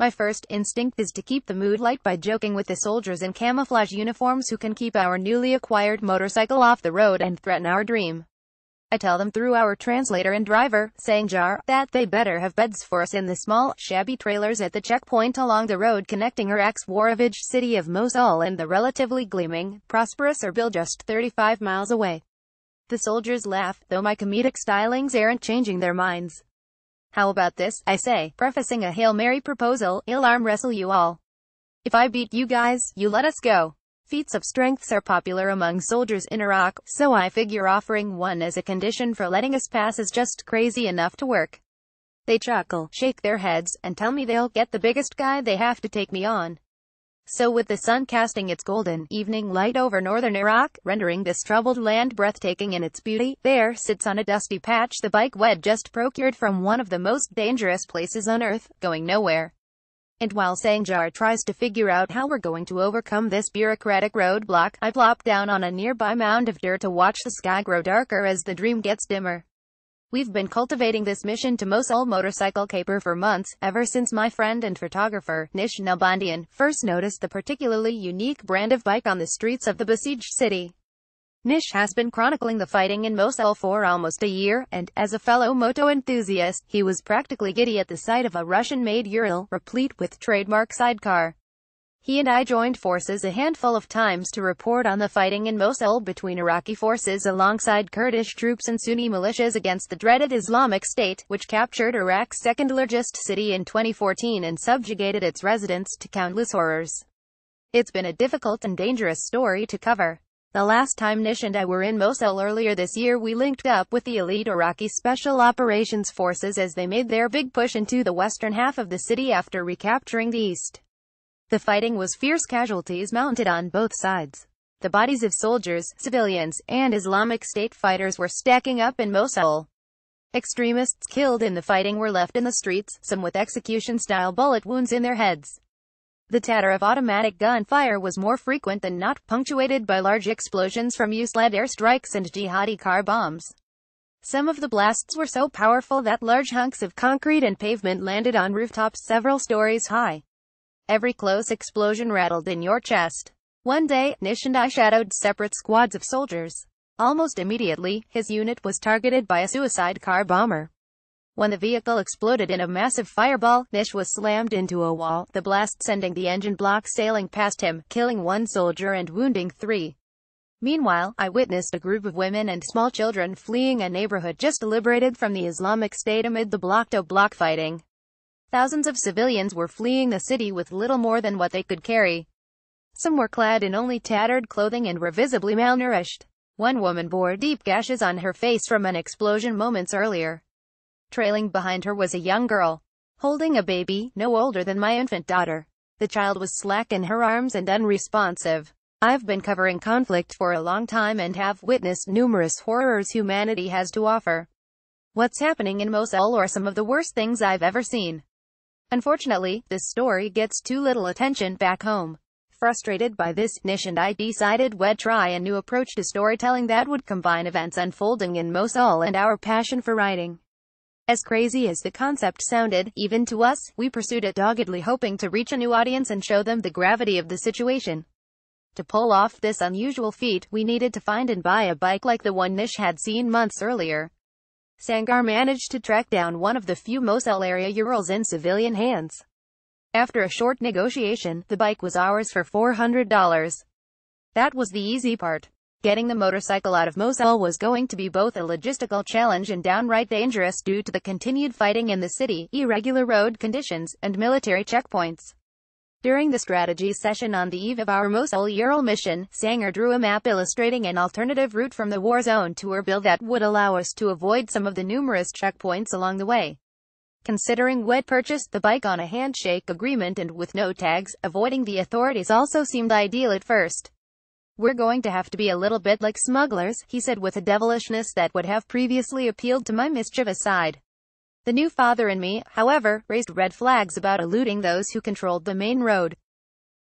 My first instinct is to keep the mood light by joking with the soldiers in camouflage uniforms who can keep our newly acquired motorcycle off the road and threaten our dream. I tell them through our translator and driver, sidecar, that they better have beds for us in the small, shabby trailers at the checkpoint along the road connecting our ex-war-ravaged city of Mosul and the relatively gleaming, prosperous Erbil just 35 miles away. The soldiers laugh, though my comedic stylings aren't changing their minds. How about this, I say, prefacing a Hail Mary proposal, I'll arm wrestle you all. If I beat you guys, you let us go. Feats of strength are popular among soldiers in Iraq, so I figure offering one as a condition for letting us pass is just crazy enough to work. They chuckle, shake their heads, and tell me they'll get the biggest guy they have to take me on. So with the sun casting its golden evening light over northern Iraq, rendering this troubled land breathtaking in its beauty, there sits on a dusty patch the bike we'd just procured from one of the most dangerous places on earth, going nowhere. And while sidecar tries to figure out how we're going to overcome this bureaucratic roadblock, I plop down on a nearby mound of dirt to watch the sky grow darker as the dream gets dimmer. We've been cultivating this mission to Mosul motorcycle caper for months, ever since my friend and photographer, Nish Nalbandian, first noticed the particularly unique brand of bike on the streets of the besieged city. Nish has been chronicling the fighting in Mosul for almost a year, and, as a fellow moto enthusiast, he was practically giddy at the sight of a Russian-made Ural, replete with trademark sidecar. He and I joined forces a handful of times to report on the fighting in Mosul between Iraqi forces alongside Kurdish troops and Sunni militias against the dreaded Islamic State, which captured Iraq's second-largest city in 2014 and subjugated its residents to countless horrors. It's been a difficult and dangerous story to cover. The last time Nish and I were in Mosul earlier this year, we linked up with the elite Iraqi Special Operations Forces as they made their big push into the western half of the city after recapturing the east. The fighting was fierce, casualties mounted on both sides. The bodies of soldiers, civilians, and Islamic State fighters were stacking up in Mosul. Extremists killed in the fighting were left in the streets, some with execution-style bullet wounds in their heads. The tatter of automatic gunfire was more frequent than not, punctuated by large explosions from US-led airstrikes and jihadi car bombs. Some of the blasts were so powerful that large hunks of concrete and pavement landed on rooftops several stories high. Every close explosion rattled in your chest. One day, Nish and I shadowed separate squads of soldiers. Almost immediately, his unit was targeted by a suicide car bomber. When the vehicle exploded in a massive fireball, Nish was slammed into a wall, the blast sending the engine block sailing past him, killing one soldier and wounding 3. Meanwhile, I witnessed a group of women and small children fleeing a neighborhood just liberated from the Islamic State amid the block-to-block fighting. Thousands of civilians were fleeing the city with little more than what they could carry. Some were clad in only tattered clothing and were visibly malnourished. One woman bore deep gashes on her face from an explosion moments earlier. Trailing behind her was a young girl, holding a baby, no older than my infant daughter. The child was slack in her arms and unresponsive. I've been covering conflict for a long time and have witnessed numerous horrors humanity has to offer. What's happening in Mosul are some of the worst things I've ever seen. Unfortunately, this story gets too little attention back home. Frustrated by this, Nish and I decided we'd try a new approach to storytelling that would combine events unfolding in Mosul and our passion for writing. As crazy as the concept sounded, even to us, we pursued it doggedly, hoping to reach a new audience and show them the gravity of the situation. To pull off this unusual feat, we needed to find and buy a bike like the one Nish had seen months earlier. sidecar managed to track down one of the few Mosul area Urals in civilian hands. After a short negotiation, the bike was ours for $400. That was the easy part. Getting the motorcycle out of Mosul was going to be both a logistical challenge and downright dangerous due to the continued fighting in the city, irregular road conditions, and military checkpoints. During the strategy session on the eve of our Mosul Ural mission, sidecar drew a map illustrating an alternative route from the war zone to Erbil that would allow us to avoid some of the numerous checkpoints along the way. Considering we'd purchased the bike on a handshake agreement and with no tags, avoiding the authorities also seemed ideal at first. "We're going to have to be a little bit like smugglers," he said with a devilishness that would have previously appealed to my mischievous side. The new father in me, however, raised red flags about eluding those who controlled the main road.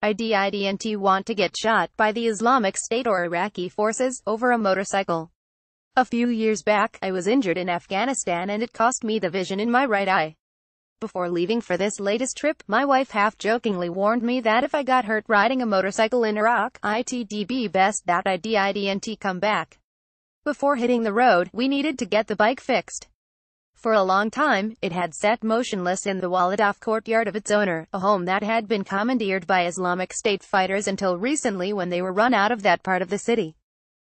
I didn't want to get shot by the Islamic State or Iraqi forces over a motorcycle. A few years back, I was injured in Afghanistan and it cost me the vision in my right eye. Before leaving for this latest trip, my wife half-jokingly warned me that if I got hurt riding a motorcycle in Iraq, it'd be best that I didn't come back. Before hitting the road, we needed to get the bike fixed. For a long time, it had sat motionless in the walled-off courtyard of its owner, a home that had been commandeered by Islamic State fighters until recently when they were run out of that part of the city.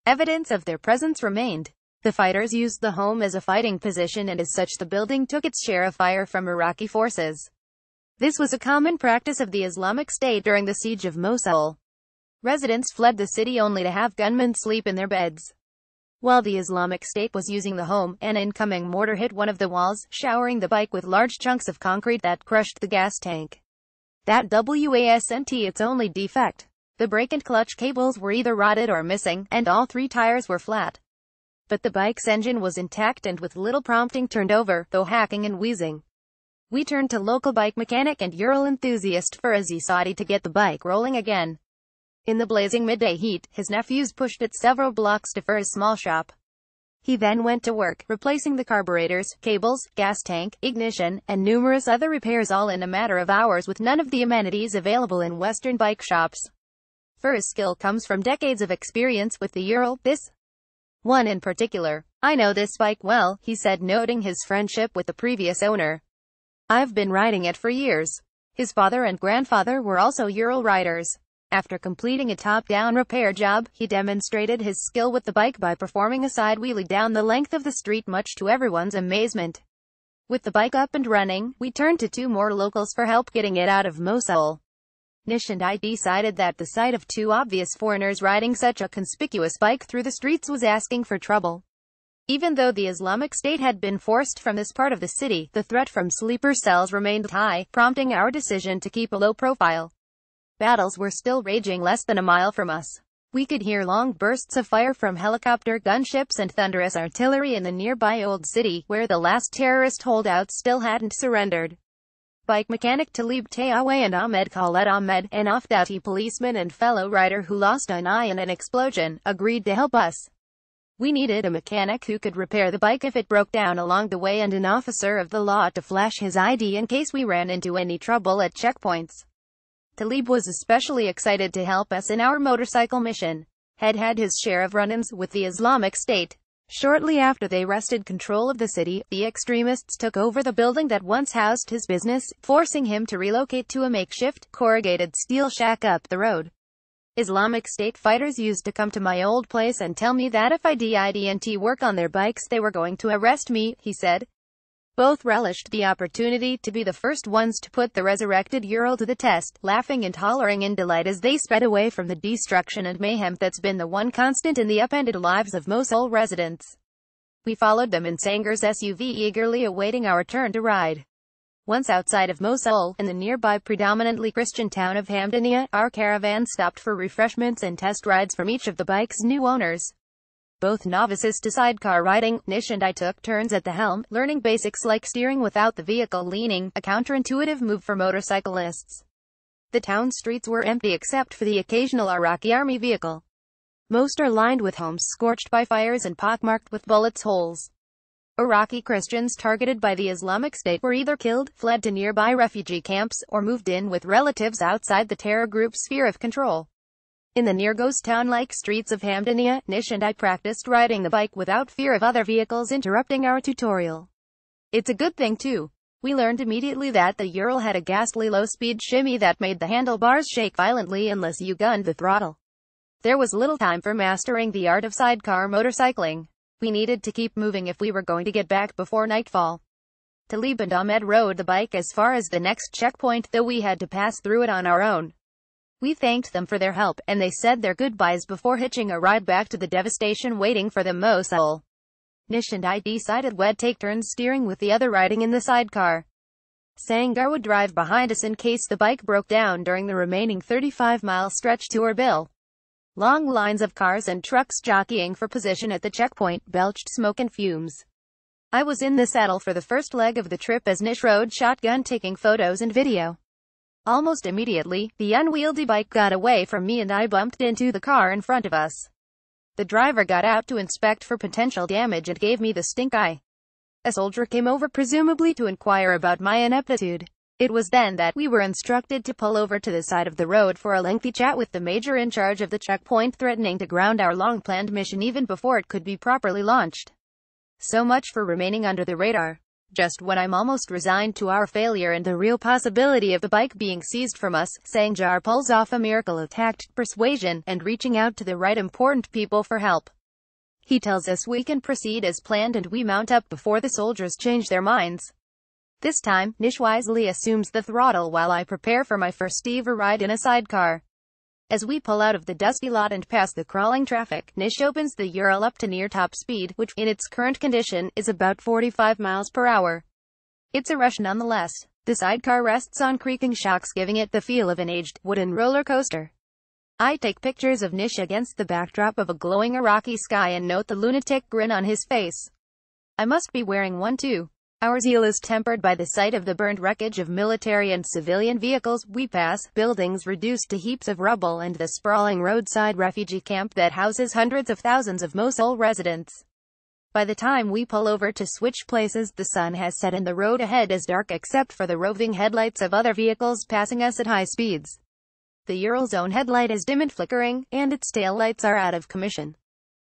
Evidence of their presence remained. The fighters used the home as a fighting position, and as such the building took its share of fire from Iraqi forces. This was a common practice of the Islamic State during the siege of Mosul. Residents fled the city only to have gunmen sleep in their beds. While the Islamic State was using the home, an incoming mortar hit one of the walls, showering the bike with large chunks of concrete that crushed the gas tank. That wasn't its only defect. The brake and clutch cables were either rotted or missing, and all three tires were flat. But the bike's engine was intact and with little prompting turned over, though hacking and wheezing. We turned to local bike mechanic and Ural enthusiast Farazi Saadi to get the bike rolling again. In the blazing midday heat, his nephews pushed it several blocks to Fara's small shop. He then went to work, replacing the carburetors, cables, gas tank, ignition, and numerous other repairs all in a matter of hours with none of the amenities available in Western bike shops. Fara's skill comes from decades of experience with the Ural, this one in particular. "I know this bike well," he said, noting his friendship with the previous owner. "I've been riding it for years." His father and grandfather were also Ural riders. After completing a top-down repair job, he demonstrated his skill with the bike by performing a side wheelie down the length of the street, much to everyone's amazement. With the bike up and running, we turned to two more locals for help getting it out of Mosul. Nish and I decided that the sight of two obvious foreigners riding such a conspicuous bike through the streets was asking for trouble. Even though the Islamic State had been forced from this part of the city, the threat from sleeper cells remained high, prompting our decision to keep a low profile. Battles were still raging less than a mile from us. We could hear long bursts of fire from helicopter gunships and thunderous artillery in the nearby Old City, where the last terrorist holdouts still hadn't surrendered. Bike mechanic Talib Tayawe and Ahmed Khaled Ahmed, an off-duty policeman and fellow rider who lost an eye in an explosion, agreed to help us. We needed a mechanic who could repair the bike if it broke down along the way, and an officer of the law to flash his ID in case we ran into any trouble at checkpoints. Talib was especially excited to help us in our motorcycle mission. Had his share of run-ins with the Islamic State. Shortly after they wrested control of the city, the extremists took over the building that once housed his business, forcing him to relocate to a makeshift, corrugated steel shack up the road. Islamic State fighters used to come to my old place and tell me that if I didn't work on their bikes they were going to arrest me, he said. Both relished the opportunity to be the first ones to put the resurrected Ural to the test, laughing and hollering in delight as they sped away from the destruction and mayhem that's been the one constant in the upended lives of Mosul residents. We followed them in Sangar's SUV, eagerly awaiting our turn to ride. Once outside of Mosul, in the nearby predominantly Christian town of Hamdaniya, our caravan stopped for refreshments and test rides from each of the bike's new owners. Both novices to sidecar riding, Nish and I took turns at the helm, learning basics like steering without the vehicle leaning, a counterintuitive move for motorcyclists. The town streets were empty except for the occasional Iraqi army vehicle. Most are lined with homes scorched by fires and pockmarked with bullets' holes. Iraqi Christians targeted by the Islamic State were either killed, fled to nearby refugee camps, or moved in with relatives outside the terror group's sphere of control. In the near ghost town-like streets of Hamdaniya, Nish and I practiced riding the bike without fear of other vehicles interrupting our tutorial. It's a good thing too. We learned immediately that the Ural had a ghastly low-speed shimmy that made the handlebars shake violently unless you gunned the throttle. There was little time for mastering the art of sidecar motorcycling. We needed to keep moving if we were going to get back before nightfall. Talib and Ahmed rode the bike as far as the next checkpoint, though we had to pass through it on our own. We thanked them for their help, and they said their goodbyes before hitching a ride back to the devastation waiting for them Mosul. Nish and I decided we'd take turns steering with the other riding in the sidecar. Sangar would drive behind us in case the bike broke down during the remaining 35-mile stretch to Erbil. Long lines of cars and trucks jockeying for position at the checkpoint belched smoke and fumes. I was in the saddle for the first leg of the trip as Nish rode shotgun, taking photos and video. Almost immediately, the unwieldy bike got away from me and I bumped into the car in front of us. The driver got out to inspect for potential damage and gave me the stink eye. A soldier came over presumably to inquire about my ineptitude. It was then that we were instructed to pull over to the side of the road for a lengthy chat with the major in charge of the checkpoint, threatening to ground our long-planned mission even before it could be properly launched. So much for remaining under the radar. Just when I'm almost resigned to our failure and the real possibility of the bike being seized from us, Sangjar pulls off a miracle of tact, persuasion, and reaching out to the right important people for help. He tells us we can proceed as planned and we mount up before the soldiers change their minds. This time, Nish wisely assumes the throttle while I prepare for my first ever ride in a sidecar. As we pull out of the dusty lot and pass the crawling traffic, Nish opens the Ural up to near top speed, which, in its current condition, is about 45 miles per hour. It's a rush nonetheless. The sidecar rests on creaking shocks, giving it the feel of an aged, wooden roller coaster. I take pictures of Nish against the backdrop of a glowing Iraqi sky and note the lunatic grin on his face. I must be wearing one too. Our zeal is tempered by the sight of the burned wreckage of military and civilian vehicles we pass, buildings reduced to heaps of rubble, and the sprawling roadside refugee camp that houses hundreds of thousands of Mosul residents. By the time we pull over to switch places, the sun has set and the road ahead is dark except for the roving headlights of other vehicles passing us at high speeds. The Ural's own headlight is dim and flickering, and its taillights are out of commission.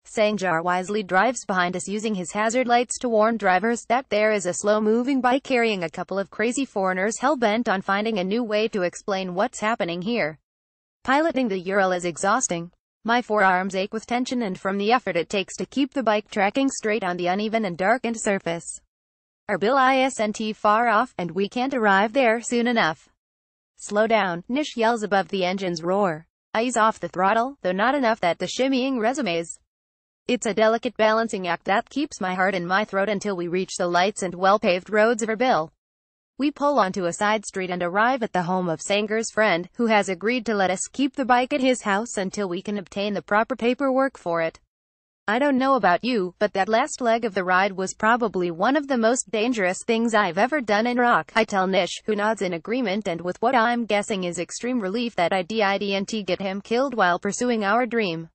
Sangjar wisely drives behind us, using his hazard lights to warn drivers that there is a slow-moving bike carrying a couple of crazy foreigners hell-bent on finding a new way to explain what's happening here. Piloting the Ural is exhausting. My forearms ache with tension and from the effort it takes to keep the bike tracking straight on the uneven and darkened surface. Erbil isn't far off, and we can't arrive there soon enough. Slow down, Nish yells above the engine's roar. I ease off the throttle, though not enough that the shimmying resumes. It's a delicate balancing act that keeps my heart in my throat until we reach the lights and well-paved roads of Erbil. We pull onto a side street and arrive at the home of Sangar's friend, who has agreed to let us keep the bike at his house until we can obtain the proper paperwork for it. I don't know about you, but that last leg of the ride was probably one of the most dangerous things I've ever done in Iraq, I tell Nish, who nods in agreement and with what I'm guessing is extreme relief that I didn't get him killed while pursuing our dream.